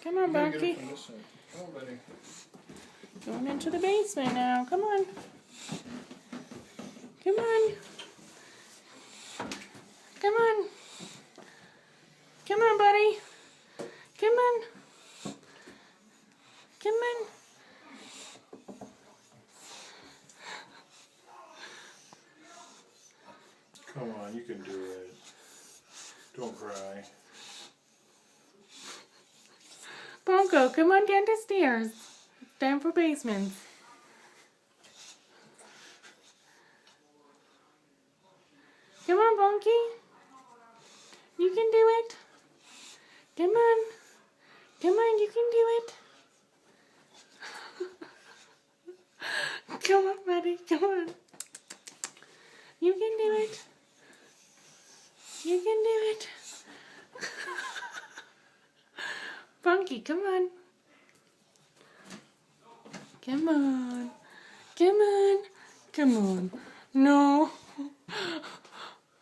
Come on, Bonky. Come on, buddy. Going into the basement now. Come on. Come on. Come on. Come on, buddy. Come on. Come on. Come on, you can do it. Don't cry. Bonko, come on down the stairs. Time for basements. Come on, Bonky. You can do it. Come on. Come on, you can do it. Come on, buddy. Come on. You can do it. You can do it. Bonky, come on. Come on. Come on. Come on. No.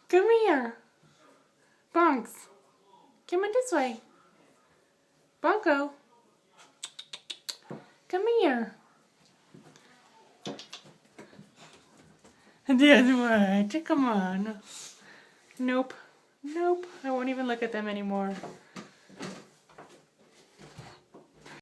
Come here. Bonks. Come on this way. Bonko. Come here. That's right. Come on. Nope. Nope. I won't even look at them anymore.